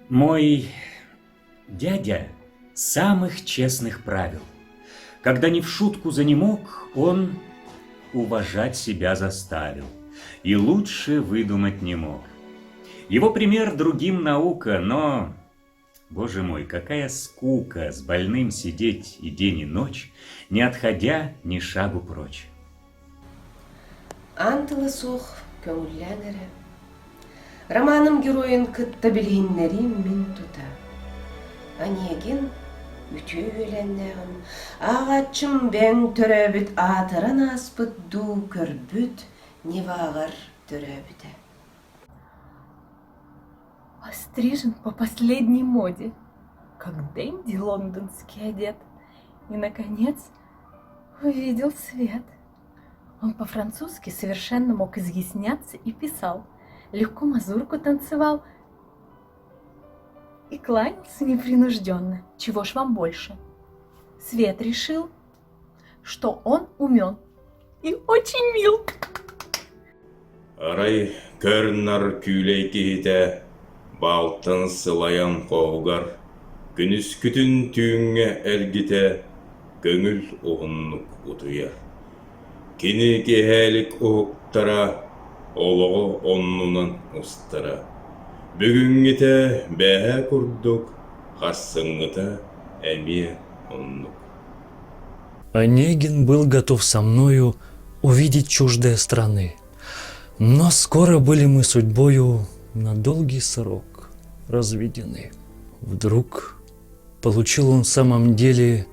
Мой дядя самых честных правил. Когда не в шутку занемог, он уважать себя заставил и лучше выдумать не мог. Его пример другим наука, но, боже мой, какая скука с больным сидеть и день и ночь, не отходя ни шагу прочь. Антылы сух көңілләңірі. Романым героин кытта білгеннері мен тута. Анегин үтө өленнәғым. Ағатчым бәң төрәбіт атыран аспыт ду көрбіт невағар төрәбіті. Острижен по последней моде, как Дэнди лондонский одет. И, наконец, увидел свет. Он по-французски совершенно мог изъясняться и писал, легко мазурку танцевал и кланялся непринужденно. Чего ж вам больше? Свет решил, что он умен и очень мил. Арай көрнар күлей кейте, балтын сылаян қоғығар, күніс күтін түйінге әлгіте, көңіл оғынлық ұтыяр. Кені кехәлік ұқтара, олығы оннынан ұстара. Бүгінгіте бәе күрдік, қасыңғыта әме оннық. Онегин был готов со мною увидеть чуждые страны. Но скоро были мы судьбою на долгий срок разведены. Вдруг получил он в самом деле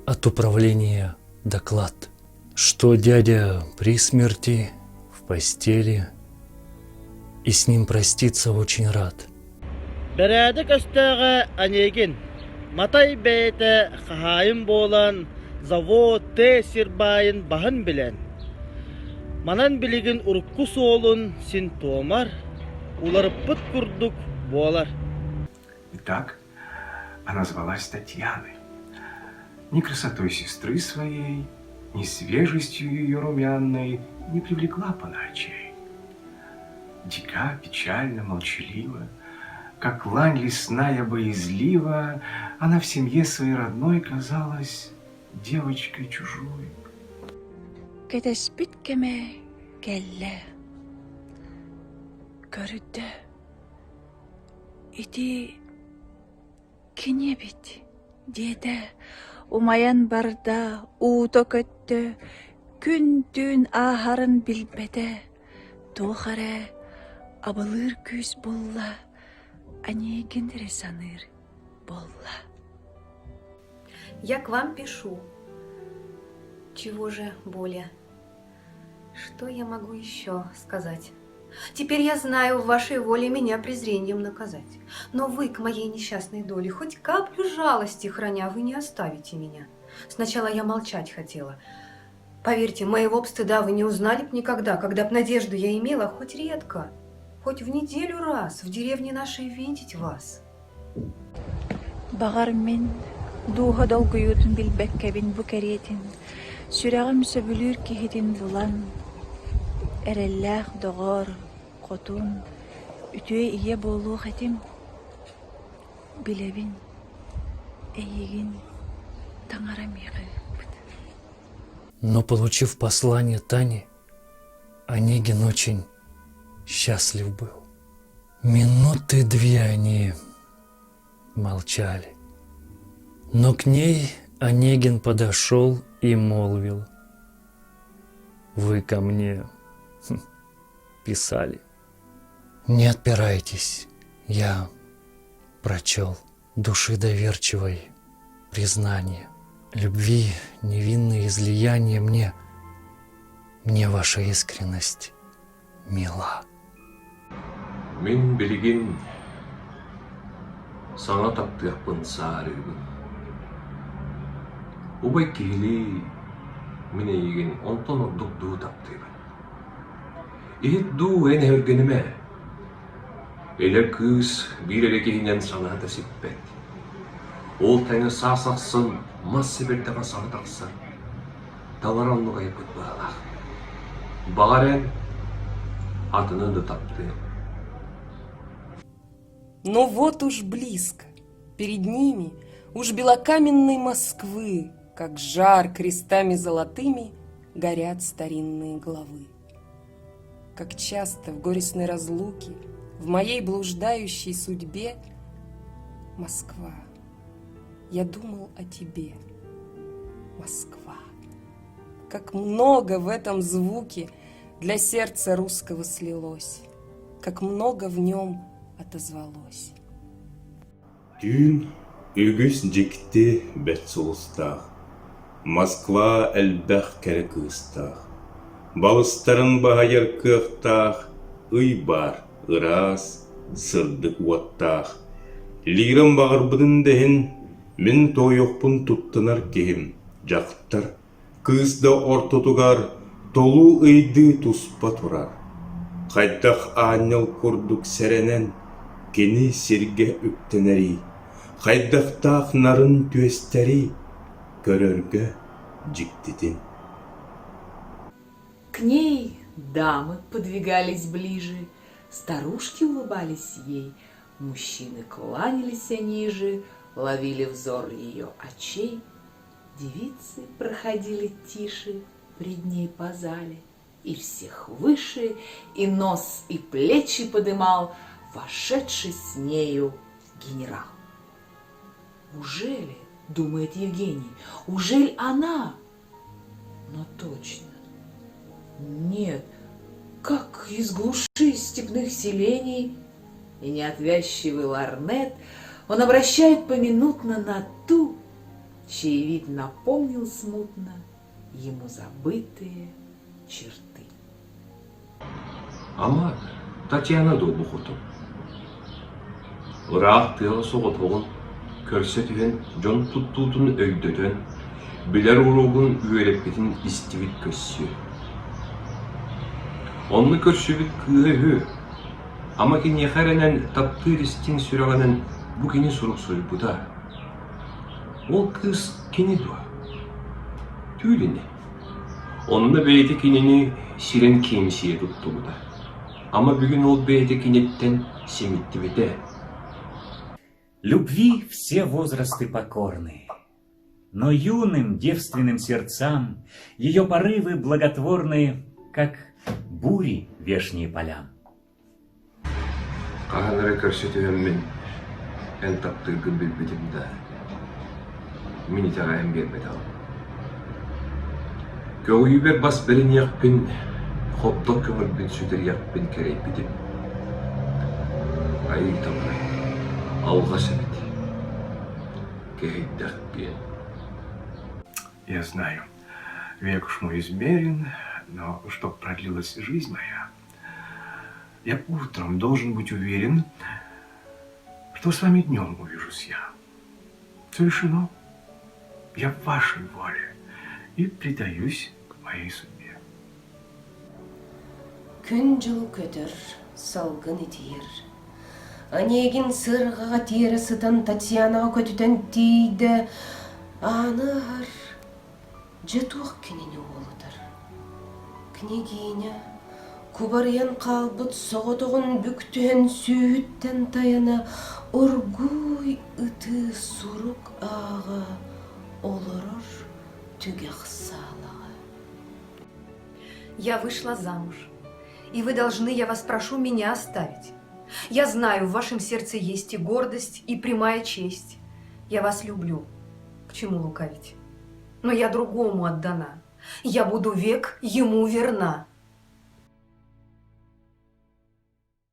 от управления доклад, что дядя при смерти в постели и с ним проститься очень рад. Бәрәді көстіғі Онегин, матай бәйті қағайын болан, завод тесір байын бағын білен. Манан білігін ұрыққы солын син томар, уларып бұт күрдік болар. Итак, она звалась Татьяной. Ни красотой сестры своей, ни свежестью ее румяной не привлекла паначей. Дика, печально, молчалива, как лань лесная боязлива, она в семье своей родной казалась девочкой чужой. Кетеспит кеме келле, көрді, ити кене бит, деді, умаян барда, уто көтті, күн түн ахарын билбеде, тухаре, абылыр күз болла, Онегин ресаныр болла. Я к вам пишу. Чего же более? Что я могу еще сказать? Теперь я знаю, в вашей воле меня презрением наказать. Но вы к моей несчастной доле хоть каплю жалости храня, вы не оставите меня. Сначала я молчать хотела. Поверьте, моего б стыда вы не узнали б никогда, когда б надежду я имела хоть редко, хоть в неделю раз в деревне нашей видеть вас. Бағар мен дуға долгуютын билбәккәбин бу кәретин, сүрәғым сөбілір кехетин зулан, әрелләқ доғар, қотун, үтуе ие болу қәтім, білебин, әйегін таңара меғі. Но, получив послание Тани, Онегин очень счастлив был. Минуты две они молчали. Но к ней Онегин подошел и молвил: «Вы ко мне писали. Не отпирайтесь, я прочел души доверчивой признание, любви невинное излияние мне ваша искренность мила». Мен билигин саңа таптыақпын саарыгын. Убай кихили мен егин онтон ордук дуу таптыгын. Ихит дуу эне өргениме. Элер кыз бир эле кихинен санаата сиппет. Ол тәңі сасақсын мас себердеға саңа тақсан. Таларанлыға епіт бағалақ. Бағарен атынын да тапты. Но вот уж близко, перед ними, уж белокаменной Москвы, как жар крестами золотыми, горят старинные главы. Как часто в горестной разлуке, в моей блуждающей судьбе, Москва, я думал о тебе, Москва. Как много в этом звуке для сердца русского слилось, как много в нем отозвалось. Түйін үгіс жекті бәт соғыстақ, Москва әлбәқ кәрі кыстақ, балыстарын бағайыр кықтақ, үй бар, ырас, сырдық уаттақ. Лирам бағыр бұдын дәхін, мен тойоқпын тұттынар кехім, жақыттар, кызда ортотугар, толу ыйды туспа турар. Қайдақ анел күрдік сәренен, кені серге үктенери, қайдақтақ нарын түестери, көрерге жиктитин. К ней дамы подвигались ближе, старушки улыбались ей, мужчины кланялись ниже, ловили взор ее очей, девицы проходили тише пред ней по зале, и всех выше, и нос, и плечи подымал вошедший с нею генерал. Ужели, думает Евгений, ужели она? Но точно. Нет, как из глуши степных селений и неотвязчивый лорнет он обращает поминутно на ту, чей вид напомнил смутно ему забытые черты. Ama Татьяна да бұқытым. Ырақ тыға соғытығын, көрсетіген жон тұттутын өйдөтен, білер ұруғын үйелеппетін истивит көссі. Онны көрсібіт күйі, ама кен ехаренен тапты ристин сүрағанын бұ кені сұруқ сұйбыда. Ол кыз кені дуа. Түйліне. Онны бейті кенені сирен кемсие тұтты бұда. Ама бүгін ол бейті кенеттен семитті беде. Любви все возрасты покорны, но юным девственным сердцам ее порывы благотворны, как бури вешние полям. Қағанары көрсетіген мен ән таптырғы білбедімді. Мені тағайым бермеді ал. Көңілі бер бас бірін яқпен, қоптық көңілбен сөдер яқпен керей бедім. Айыл тамай, алға сәбеті, кейдақ бен. Я знаю, век уж мой измерен, но чтоб продлилась жизнь моя, я утром должен быть уверен, что с вами днем увижусь я. Все решено. Я в вашей воле и предаюсь к моей судьбе. Күн жыл көтір, салғын етер. Анегин сырғаға тері сытан Татьянаға көтітен тейді. Анығыр, жетуық кенені олыдыр. Княгиня, кубариян қалбыт соғытығын бүктен сүйіттен таяна, ұргуй ыты сурук аға олырыр түгеқ салаға. Я вышла замуж, и вы должны, я вас прошу, меня оставить. Я знаю, в вашем сердце есть и гордость, и прямая честь. Я вас люблю. К чему лукавить? Но я другому отдана. Я буду век ему верна.